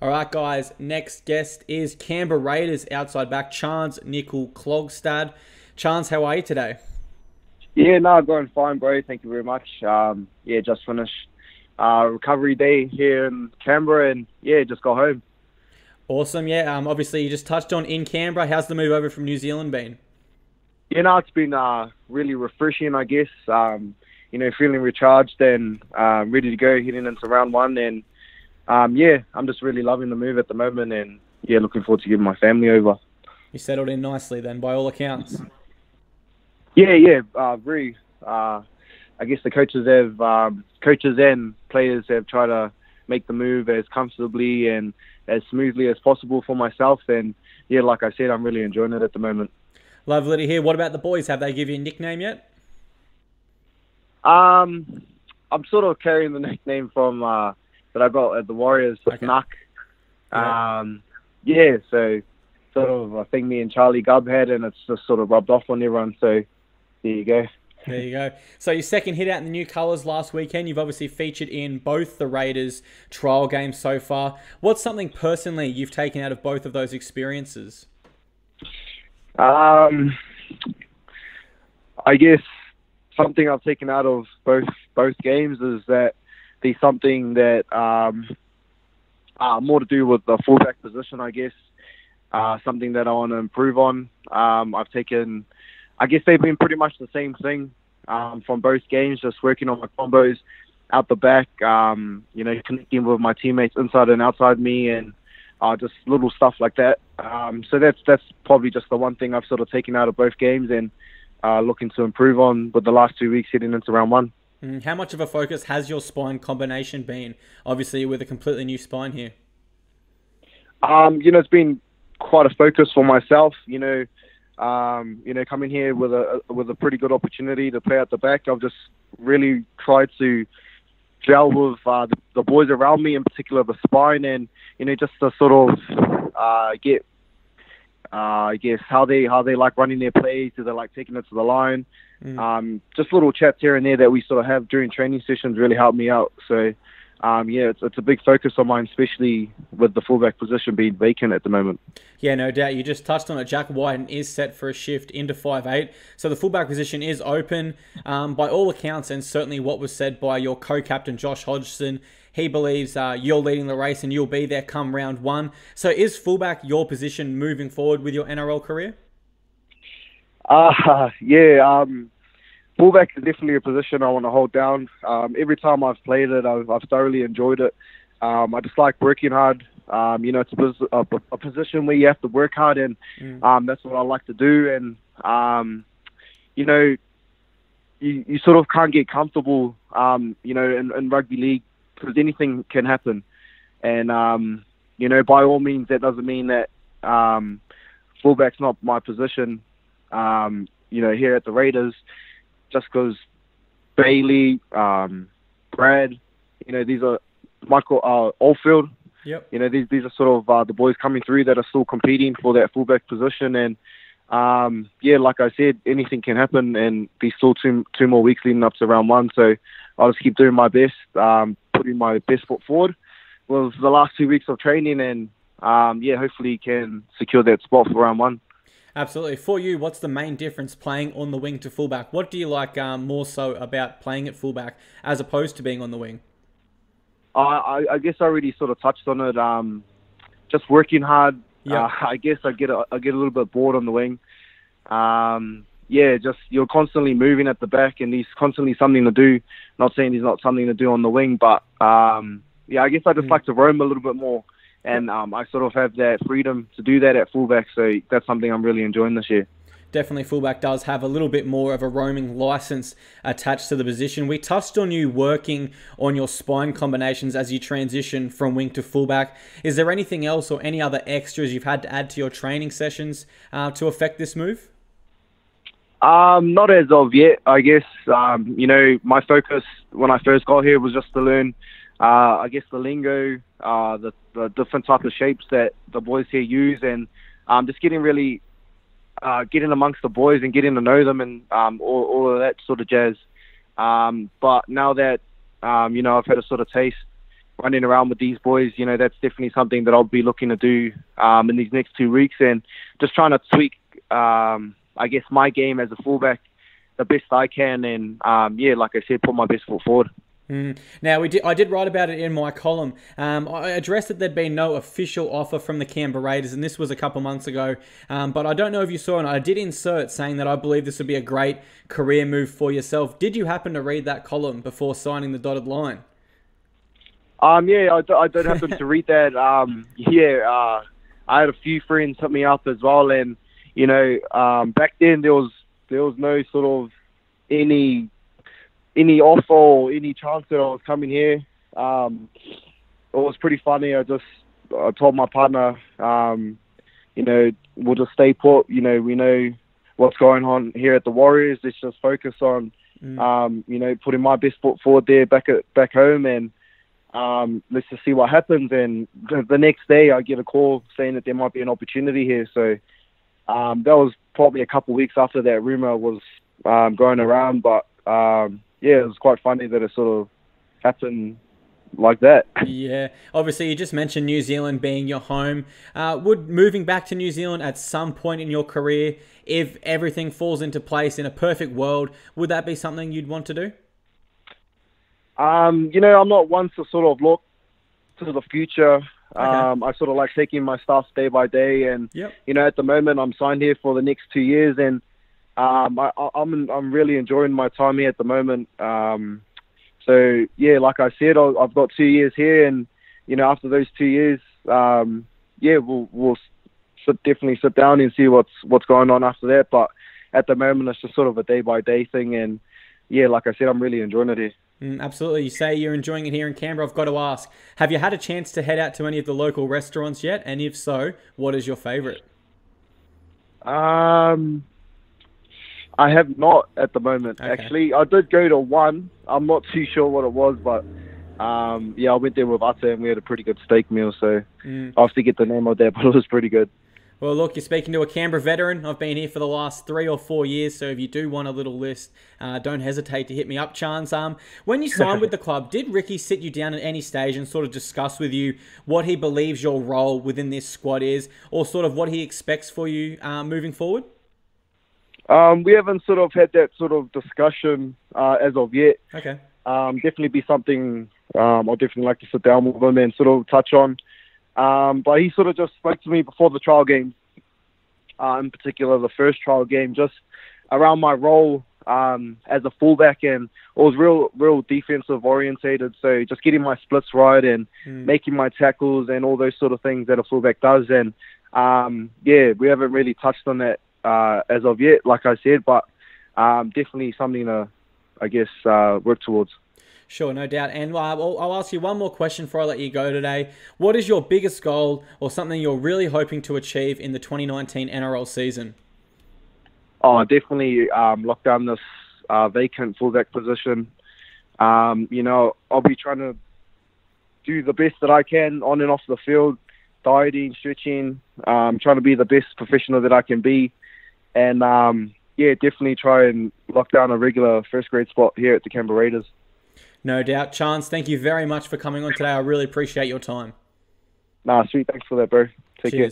All right, guys. Next guest is Canberra Raiders outside back Charnze Nicoll-Klokstad. Charnze, how are you today? Yeah, no, going fine, bro. Thank you very much. Just finished recovery day here in Canberra, and yeah, just got home. Awesome. Yeah. Obviously, you just touched on in Canberra. How's the move over from New Zealand been? It's been really refreshing, I guess. Feeling recharged and ready to go heading into round one, and I'm just really loving the move at the moment, and yeah, looking forward to getting my family over. You settled in nicely then, by all accounts. Very. I guess the coaches and players have tried to make the move as comfortably and as smoothly as possible for myself. And yeah, like I said, I'm really enjoying it at the moment. Lovely to hear. What about the boys? Have they give you a nickname yet? I'm sort of carrying the nickname from that I got at the Warriors, Okay. Nuck. So sort of a thing me and Charlie Gubb had, and it's just sort of rubbed off on everyone. So there you go. There you go. So your second hit out in the new colours last weekend. You've obviously featured in both the Raiders trial games so far. What's something personally you've taken out of both of those experiences? I guess something I've taken out of both games is that there's something that more to do with the fullback position, I guess. Something that I want to improve on. I guess they've been pretty much the same thing from both games, just working on my combos out the back, connecting with my teammates inside and outside me, and just little stuff like that. So that's probably just the one thing I've sort of taken out of both games and looking to improve on with the last 2 weeks heading into round one. How much of a focus has your spine combination been? Obviously, with a completely new spine here. It's been quite a focus for myself. Coming here with a pretty good opportunity to play at the back, I've just really tried to gel with the boys around me, in particular the spine, and just to sort of get I guess how they like running their plays, do they like taking it to the line? Just little chats here and there that we sort of have during training sessions really help me out. So it's a big focus of mine, especially with the fullback position being vacant at the moment. Yeah, no doubt. You just touched on it. Jack Whiten is set for a shift into 5'8", so the fullback position is open. By all accounts, and certainly what was said by your co-captain Josh Hodgson, he believes you're leading the race and you'll be there come round one. So is fullback your position moving forward with your NRL career? Fullback is definitely a position I want to hold down. Every time I've played it, I've thoroughly enjoyed it. I just like working hard. It's a position where you have to work hard, and that's what I like to do. And you sort of can't get comfortable, in rugby league, because anything can happen. And by all means, that doesn't mean that fullback's not my position. Here at the Raiders, just because Bailey, Brad, these are Michael Oldfield. Yep. These are sort of the boys coming through that are still competing for that fullback position. And like I said, anything can happen, and there's still two more weeks leading up to round one. So I'll just keep doing my best, putting my best foot forward with the last 2 weeks of training, and hopefully can secure that spot for round one. Absolutely. For you, what's the main difference playing on the wing to fullback? What do you like more so about playing at fullback as opposed to being on the wing? I guess I already sort of touched on it. Just working hard. Yep. I guess I get a little bit bored on the wing. Just you're constantly moving at the back, and there's constantly something to do. Not saying there's not something to do on the wing, but I guess I just like to roam a little bit more. And I sort of have that freedom to do that at fullback, so that's something I'm really enjoying this year. Definitely fullback does have a little bit more of a roaming license attached to the position. We touched on you working on your spine combinations as you transition from wing to fullback. Is there anything else or any other extras you've had to add to your training sessions to affect this move? Not as of yet, I guess. My focus when I first got here was just to learn the lingo, the different type of shapes that the boys here use, and just getting amongst the boys and getting to know them, and all of that sort of jazz. But now that I've had a sort of taste running around with these boys, that's definitely something that I'll be looking to do in these next 2 weeks, and just trying to tweak, I guess, my game as a fullback the best I can, and like I said, put my best foot forward. Now, I did write about it in my column. I addressed that there'd been no official offer from the Canberra Raiders, and this was a couple months ago. But I don't know if you saw it. I did insert saying that I believe this would be a great career move for yourself. Did you happen to read that column before signing the dotted line? Yeah, I did happen to read that. I had a few friends hit me up as well, and back then there was no sort of any offer or any chance that I was coming here. It was pretty funny. I told my partner, we'll just stay put. We know what's going on here at the Warriors. Let's just focus on, putting my best foot forward there back home, and let's just see what happens. And the next day I get a call saying that there might be an opportunity here. So that was probably a couple of weeks after that rumor was going around, but it was quite funny that it sort of happened like that. Yeah. Obviously, you just mentioned New Zealand being your home. Would moving back to New Zealand at some point in your career, if everything falls into place in a perfect world, would that be something you'd want to do? I'm not one to sort of look to the future. Okay. I sort of like taking my stuff day by day, and at the moment I'm signed here for the next 2 years, and I'm really enjoying my time here at the moment. So like I said, I've got 2 years here, and after those 2 years, we'll definitely sit down and see what's going on after that. But at the moment, it's just sort of a day by day thing, and like I said, I'm really enjoying it here. Absolutely. You say you're enjoying it here in Canberra. I've got to ask, have you had a chance to head out to any of the local restaurants yet? And if so, what is your favourite? I have not at the moment. Okay. Actually, I did go to one. I'm not too sure what it was, but I went there with Utter and we had a pretty good steak meal. So I have to get the name of that, but it was pretty good. Well, look, you're speaking to a Canberra veteran. I've been here for the last 3 or 4 years, so if you do want a little list, don't hesitate to hit me up, Charnze. When you signed with the club, did Ricky sit you down at any stage and sort of discuss with you what he believes your role within this squad is, or sort of what he expects for you moving forward? We haven't sort of had that sort of discussion as of yet. Okay. Definitely be something I'd definitely like to sit down with him and sort of touch on. But he sort of just spoke to me before the trial game, in particular the first trial game, just around my role as a fullback, and it was real defensive orientated. So just getting my splits right and making my tackles and all those sort of things that a fullback does. And we haven't really touched on that as of yet, like I said, but definitely something to, I guess, work towards. Sure, no doubt. And I'll ask you one more question before I let you go today. What is your biggest goal or something you're really hoping to achieve in the 2019 NRL season? Oh, definitely lock down this vacant fullback position. I'll be trying to do the best that I can on and off the field, dieting, stretching, trying to be the best professional that I can be. And, definitely try and lock down a regular first-grade spot here at the Canberra Raiders. No doubt. Charnze, thank you very much for coming on today. I really appreciate your time. Sweet. Thanks for that, bro. Take care.